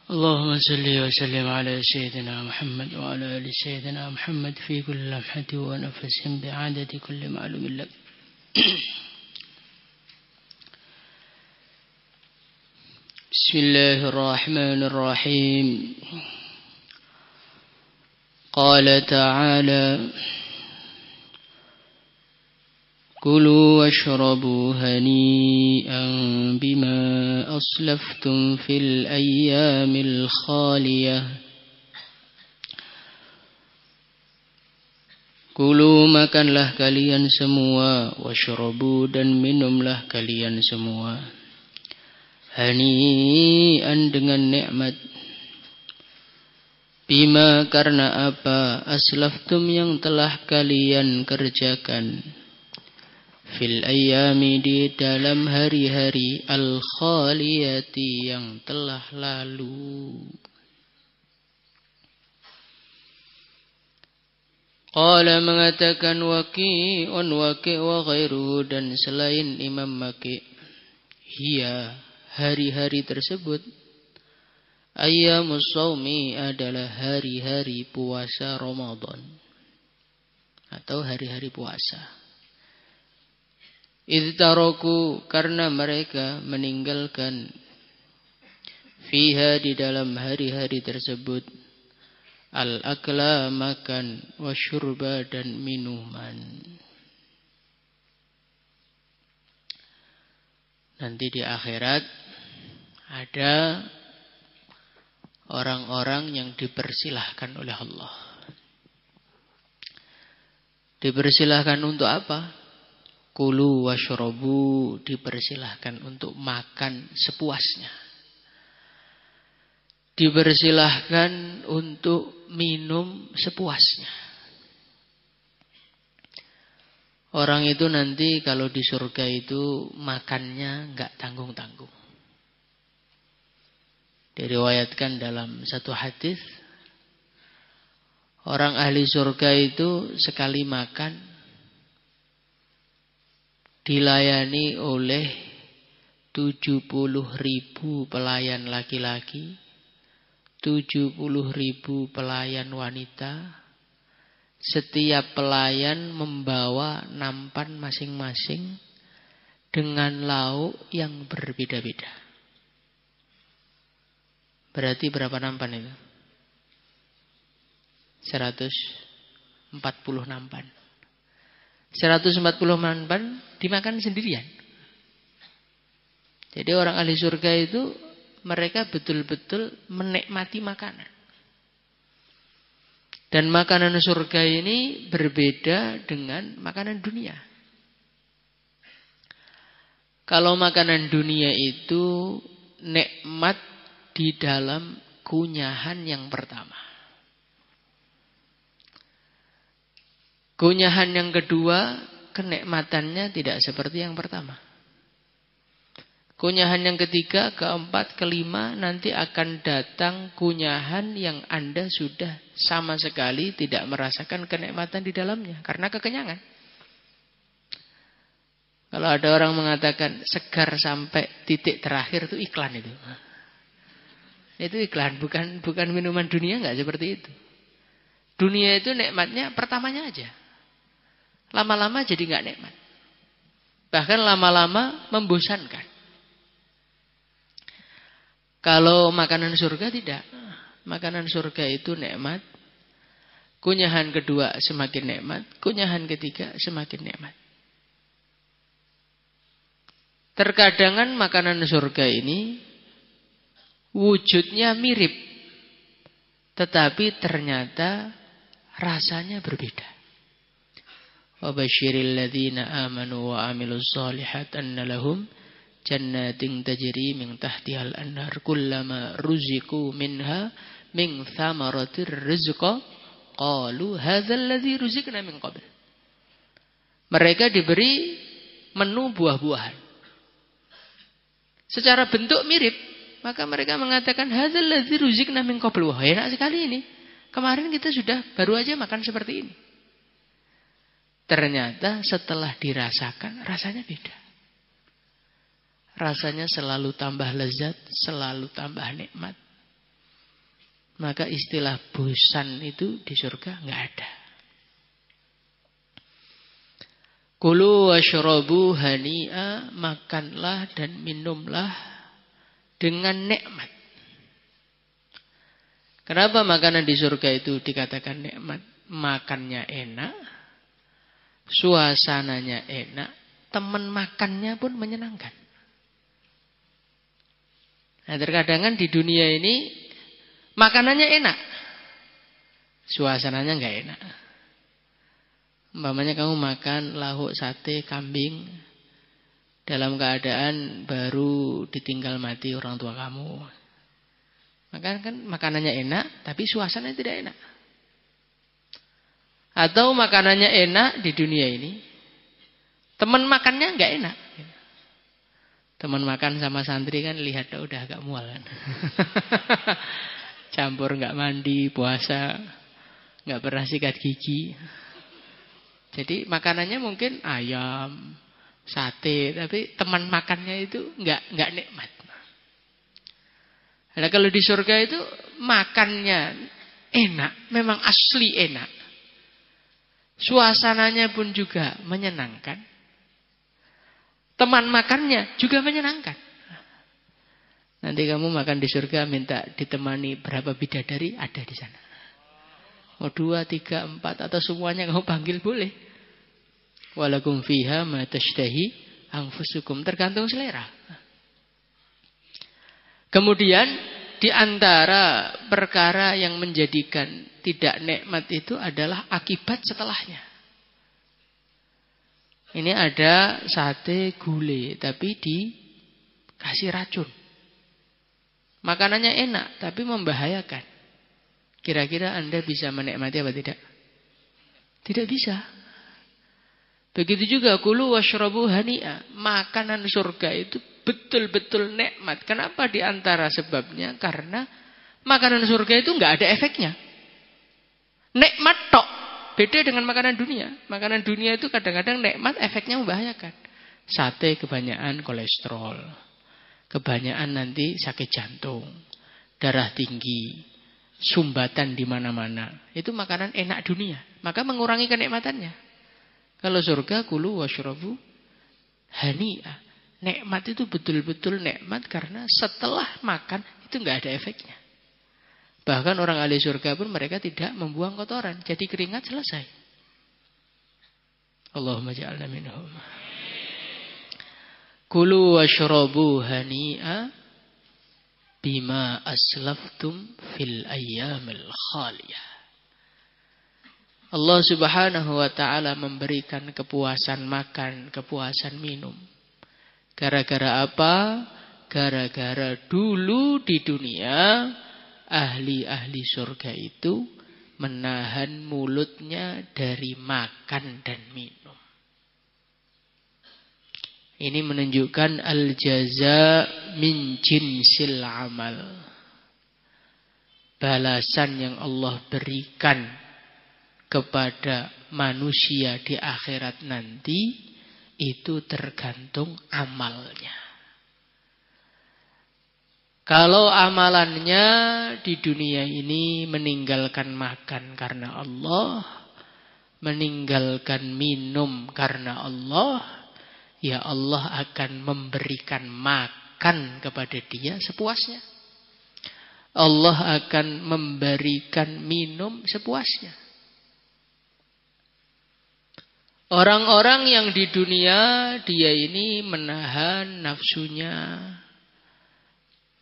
اللهم صل وسلم على سيدنا محمد وعلى آل سيدنا محمد في كل لمحة ونفس بعدد كل معلوم لك. بسم الله الرحمن الرحيم. قال تعالى: كلوا واشربوا هنيئا بما أسلفتم في الأيام الخالية. Kulu makanlah kalian semua, washrabu dan minumlah kalian semua, hani'an dengan nikmat, bima karena apa, aslaftum yang telah kalian kerjakan, fil ayyami di dalam hari-hari, al-khaliyati yang telah lalu. Qala mengatakan Waqi'un, Waqi' wa ghairuhu dan selain Imam Waqi', hiya hari-hari tersebut, ayyamus shaumi adalah hari-hari puasa Ramadan atau hari-hari puasa. Idh taraku karena mereka meninggalkan, fiha di dalam hari-hari tersebut, al-akla makan, wasyurba dan minuman. Nanti di akhirat ada orang-orang yang dipersilahkan oleh Allah. Dipersilahkan untuk apa? Kulu wasyrabu, dipersilahkan untuk makan sepuasnya. Dipersilahkan untuk minum sepuasnya. Orang itu nanti kalau di surga itu makannya enggak tanggung-tanggung. Diriwayatkan dalam satu hadis, orang ahli surga itu sekali makan dilayani oleh 70.000 pelayan laki-laki, 70.000 pelayan wanita. Setiap pelayan membawa nampan masing-masing dengan lauk yang berbeda-beda. Berarti berapa nampan itu? 140 nampan. 140 nampan dimakan sendirian. Jadi orang ahli surga itu mereka betul-betul menikmati makanan. Dan makanan surga ini berbeda dengan makanan dunia. Kalau makanan dunia itu nikmat di dalam kunyahan yang pertama. Kunyahan yang kedua, kenikmatannya tidak seperti yang pertama. Kunyahan yang ketiga, keempat, kelima, nanti akan datang kunyahan yang Anda sudah sama sekali tidak merasakan kenikmatan di dalamnya. Karena kekenyangan. Kalau ada orang mengatakan segar sampai titik terakhir itu iklan itu. Itu iklan, bukan minuman dunia, enggak seperti itu. Dunia itu nikmatnya pertamanya aja. Lama-lama jadi enggak nikmat. Bahkan lama-lama membosankan. Kalau makanan surga tidak. Makanan surga itu nikmat. Kunyahan kedua semakin nikmat. Kunyahan ketiga semakin nikmat. Terkadangan makanan surga ini wujudnya mirip. Tetapi ternyata rasanya berbeda. Wa basyiril ladzina amanu wa amilus shalihat anna lahum jannatin tajri min tahtihal anhar kullama ruziqu minha min thamaratir rizqa qalu hadzal ladzi ruziqna min qabl. Mereka diberi menu buah-buahan. Secara bentuk mirip, maka mereka mengatakan hadzal ladzi ruziqna min qabl. Wah, enak sekali ini. Kemarin kita sudah baru aja makan seperti ini. Ternyata setelah dirasakan rasanya beda. Rasanya selalu tambah lezat, selalu tambah nikmat. Maka istilah bosan itu di surga nggak ada. Kulu washrabu hani'a, makanlah dan minumlah dengan nikmat. Kenapa makanan di surga itu dikatakan nikmat? Makannya enak, suasananya enak, teman makannya pun menyenangkan. Nah, terkadang di dunia ini makanannya enak, suasananya nggak enak. Umpamanya kamu makan lauk sate kambing dalam keadaan baru ditinggal mati orang tua kamu. Maka kan makanannya enak, tapi suasananya tidak enak. Atau makanannya enak di dunia ini, teman makannya nggak enak. Teman makan sama santri kan lihat udah agak mual kan. Campur nggak mandi, puasa, nggak pernah sikat gigi. Jadi makanannya mungkin ayam, sate, tapi teman makannya itu nggak nikmat. Nah, kalau di surga itu makannya enak, memang asli enak. Suasananya pun juga menyenangkan. Teman makannya juga menyenangkan. Nanti kamu makan di surga minta ditemani berapa bidadari, ada di sana. Mau 2, 3, 4 atau semuanya kamu panggil boleh. Walakum fiha ma tashtahi anfusukum, tergantung selera. Kemudian di antara perkara yang menjadikan tidak nikmat itu adalah akibat setelahnya. Ini ada sate gulai tapi dikasih racun. Makanannya enak tapi membahayakan. Kira-kira Anda bisa menikmati apa tidak? Tidak bisa. Begitu juga kulu washrabu hani'a. Makanan surga itu betul-betul nikmat. Kenapa di antara sebabnya? Karena makanan surga itu nggak ada efeknya. Nikmat tok. Beda dengan makanan dunia. Makanan dunia itu kadang-kadang nikmat, efeknya membahayakan. Sate kebanyakan kolesterol. Kebanyakan nanti sakit jantung. Darah tinggi. Sumbatan di mana-mana. Itu makanan enak dunia. Maka mengurangi kenikmatannya. Kalau surga kulu washrabu hani'a. Nikmat itu betul-betul nikmat karena setelah makan itu nggak ada efeknya. Bahkan orang ahli surga pun mereka tidak membuang kotoran. Jadi keringat selesai. Allahumma ja'alna minhum. Kulu washrabu hani'a bima aslaftum fil ayyamil khaliyah. Allah Subhanahu wa ta'ala memberikan kepuasan makan, kepuasan minum. Gara-gara apa? Gara-gara dulu di dunia ahli-ahli surga itu menahan mulutnya dari makan dan minum. Ini menunjukkan al-jaza min jinsil amal. Balasan yang Allah berikan kepada manusia di akhirat nanti itu tergantung amalnya. Kalau amalannya di dunia ini meninggalkan makan karena Allah, meninggalkan minum karena Allah, ya Allah akan memberikan makan kepada dia sepuasnya. Allah akan memberikan minum sepuasnya. Orang-orang yang di dunia dia ini menahan nafsunya,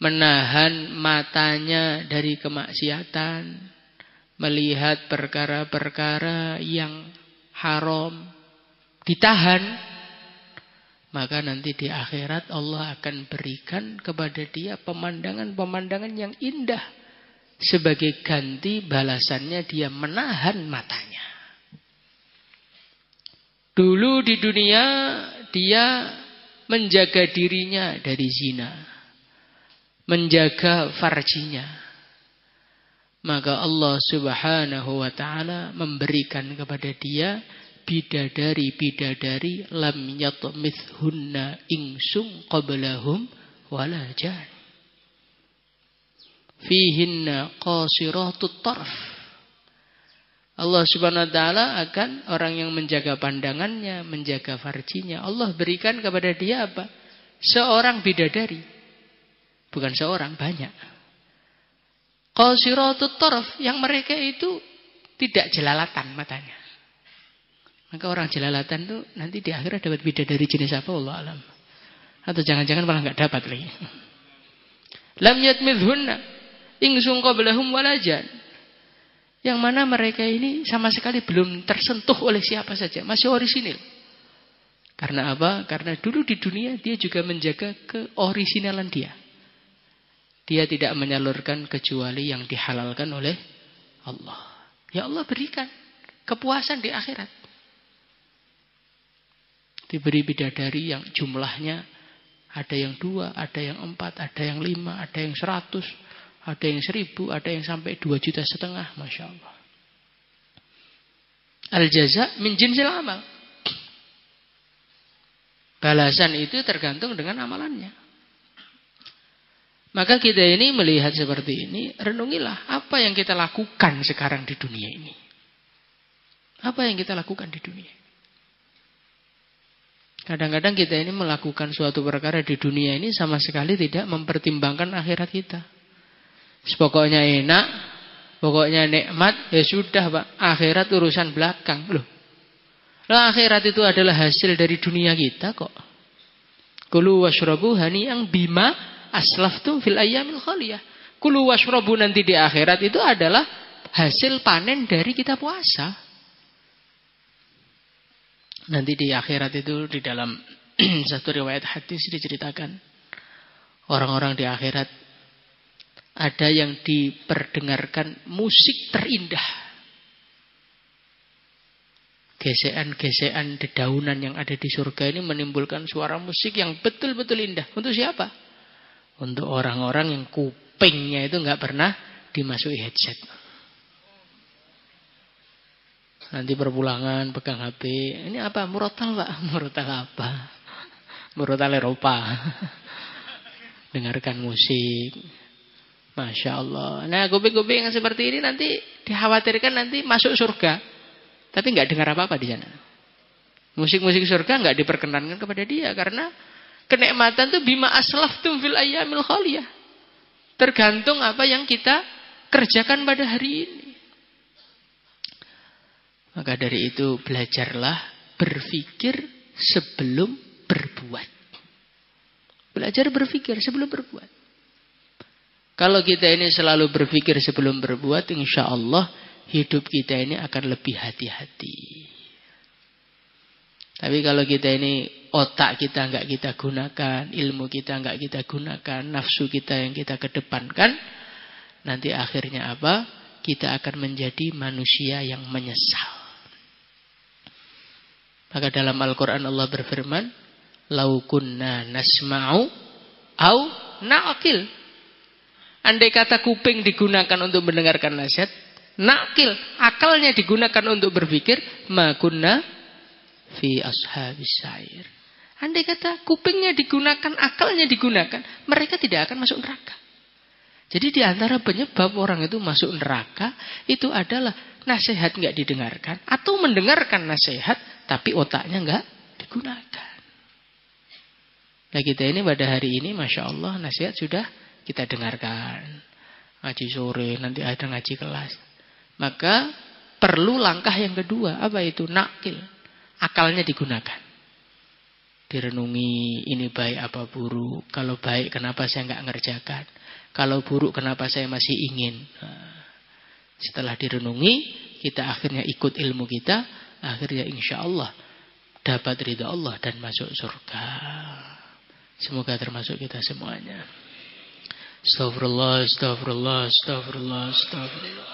menahan matanya dari kemaksiatan, melihat perkara-perkara yang haram, ditahan, maka nanti di akhirat Allah akan berikan kepada dia pemandangan-pemandangan yang indah. Sebagai ganti balasannya dia menahan matanya. Dulu di dunia dia menjaga dirinya dari zina, menjaga farjinya. Maka Allah Subhanahu wa ta'ala memberikan kepada dia bidadari-bidadari lam yatmithunna insum qablahum wala jan. fihinna qasiratut tarf. Allah Subhanahu wa taala akan orang yang menjaga pandangannya, menjaga farjinya, Allah berikan kepada dia apa? Seorang bidadari. Bukan seorang, banyak. Qasiratut tarf, yang mereka itu tidak jelalatan matanya. Maka orang jelalatan itu nanti di akhirat dapat bidadari jenis apa, Allah alam. Atau jangan-jangan malah enggak dapat lagi. Lam yatmidhunna ingsun qablahum walajan. Yang mana mereka ini sama sekali belum tersentuh oleh siapa saja. Masih orisinil. Karena apa? Karena dulu di dunia dia juga menjaga keorisinalan dia. Dia tidak menyalurkan kecuali yang dihalalkan oleh Allah. Ya Allah berikan kepuasan di akhirat. Diberi bidadari yang jumlahnya ada yang 2, ada yang 4, ada yang 5, ada yang 100, ada yang 1000, ada yang sampai 2,5 juta. Masya Allah. Al-jaza min jinsil amal. Balasan itu tergantung dengan amalannya. Maka kita ini melihat seperti ini, renungilah apa yang kita lakukan sekarang di dunia ini. Apa yang kita lakukan di dunia ini. Kadang-kadang kita ini melakukan suatu perkara di dunia ini sama sekali tidak mempertimbangkan akhirat kita. Pokoknya enak, pokoknya nikmat, ya sudah Pak. Akhirat urusan belakang. Loh akhirat itu adalah hasil dari dunia kita kok. Kulu washrabu hani'an bima aslaftum fil ayyamil khaliyah. Kulu washrabu nanti di akhirat itu adalah hasil panen dari kita puasa. Nanti di akhirat itu di dalam satu riwayat hadis diceritakan orang-orang di akhirat ada yang diperdengarkan musik terindah. Gesekan-gesekan dedaunan yang ada di surga ini menimbulkan suara musik yang betul-betul indah. Untuk siapa? Untuk orang-orang yang kupingnya itu nggak pernah dimasuki headset. Nanti perpulangan pegang HP. Ini apa? Murotal Pak. Murotal apa? Murotal Eropa. Dengarkan musik. Masya Allah. Nah kuping-kuping yang seperti ini nanti dikhawatirkan nanti masuk surga. Tapi nggak dengar apa-apa di sana. Musik-musik surga nggak diperkenankan kepada dia. Karena kenikmatan itu bima aslaftum fil ayyamil khaliyah. Tergantung apa yang kita kerjakan pada hari ini. Maka dari itu belajarlah berpikir sebelum berbuat. Belajar berpikir sebelum berbuat. Kalau kita ini selalu berpikir sebelum berbuat, insya Allah hidup kita ini akan lebih hati-hati. Tapi kalau kita ini otak kita nggak kita gunakan, ilmu kita nggak kita gunakan, nafsu kita yang kita kedepankan, nanti akhirnya apa? Kita akan menjadi manusia yang menyesal. Maka dalam Al-Quran Allah berfirman, "Lau kunna nasma'u au na'qil." Andai kata kuping digunakan untuk mendengarkan nasihat, na'qil, akalnya digunakan untuk berpikir, ma kunna fi ashabis sa'ir. Andai kata kupingnya digunakan, akalnya digunakan, mereka tidak akan masuk neraka. Jadi di antara penyebab orang itu masuk neraka itu adalah nasihat nggak didengarkan atau mendengarkan nasihat tapi otaknya nggak digunakan. Nah kita ini pada hari ini Masya Allah nasihat sudah kita dengarkan. Ngaji sore, nanti ada ngaji kelas. Maka perlu langkah yang kedua. Apa itu? Nakil. Akalnya digunakan. Direnungi ini baik apa buruk. Kalau baik kenapa saya nggak ngerjakan. Kalau buruk kenapa saya masih ingin. Nah, setelah direnungi kita akhirnya ikut ilmu kita. Akhirnya insya Allah dapat ridha Allah dan masuk surga. Semoga termasuk kita semuanya. Astagfirullah, astagfirullah, astagfirullah, astagfirullah.